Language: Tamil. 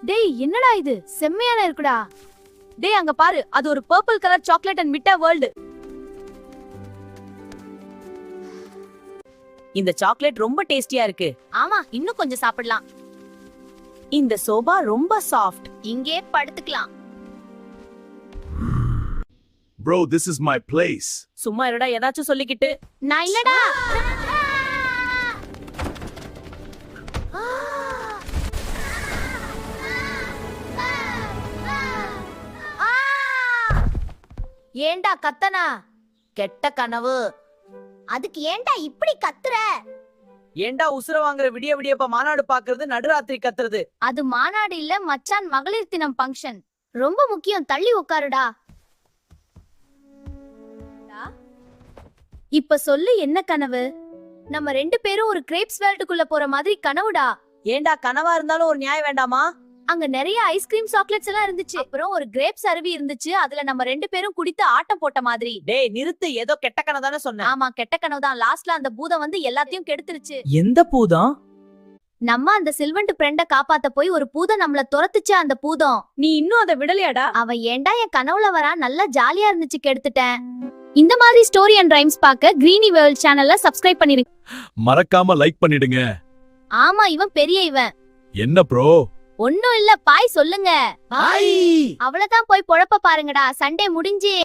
டேய் என்னடா இது செம்மையான இருக்குடா. டேய் அங்க பாரு, அது ஒரு purple colour chocolate and Mitta world. இந்த சாக்லேட் ரொம்ப டேஸ்டியா இருக்கு. ஆமா, இன்னும் கொஞ்சம் சாப்பிடலாம். இந்த சோபா ரொம்ப சாஃப்ட். இங்கே படுத்துக்கலாம். Bro, this is my place. சும்மா இருடா, ஏதாச்சும் சொல்லிக்கிட்டு. நான் இல்லடா. ஏண்டா கத்தனா? கெட்ட கனவு. அதுக்கு ஏண்டா இப்படி கத்துற? ஏண்டா உசுர வாங்குற விடிய விடியப்ப மாநாடு பாக்குறது, நடுராத்திரி கத்துறது. அது மாநாடு இல்ல மச்சான், மகளிர் தினம் ஃபங்க்ஷன். ரொம்ப முக்கியம், தள்ளி உட்காருடா. இப்ப சொல்லு, என்ன கனவு? நம்ம 2 பேரும் ஒரு கிரேப்ஸ் வேர்ல்டுக்குள்ள போற மாதிரி கனவுடா. ஏண்டா கனவா இருந்தாலும் ஒரு நியாயம் வேண்டாமா? அங்க நிறைய ஐஸ்கிரீம் சாக்லேட்ஸ் எல்லாம் இருந்துச்சு. அப்புறம் ஒரு கிரேப்ஸ் அருவி இருந்துச்சு. அதுல நம்ம 2 பேரும் குடித்து ஆட்டம் போட்ட மாதிரி. டேய் நிறுத்து, ஏதோ கெட்ட கனவு தானே சொன்ன. ஆமா, கெட்ட கனவு தான். லாஸ்ட்ல அந்த பூதம் வந்து எல்லாத்தையும் கெடுத்துருச்சு. எந்த பூதம்? நம்ம அந்த சில்வன்ட் ஃப்ரெண்ட காப்பாத்த போய் ஒரு பூதம் நம்மள துரத்துச்சு. அந்த பூதம் நீ இன்னும் அத விடலையாடா? அவ ஏண்டா என் கனவுல வரா, நல்லா ஜாலியா இருந்துச்சு, கெடுத்துட்டேன். இந்த மாதிரி ஸ்டோரி அண்ட் ரைம்ஸ் பார்க்க கிரீனி வேர்ல்ட் சேனல்ல சப்ஸ்கிரைப் பண்ணிருங்க. மறக்காம லைக் பண்ணிடுங்க. ஆமா, இவன் பெரிய இவன். என்ன ப்ரோ? ஒண்ணும் இல்ல, பாய் சொல்லுங்க. பாய். அவ்வளவுதான், போய் பொழப்ப பாருங்கடா. சண்டே முடிஞ்சு.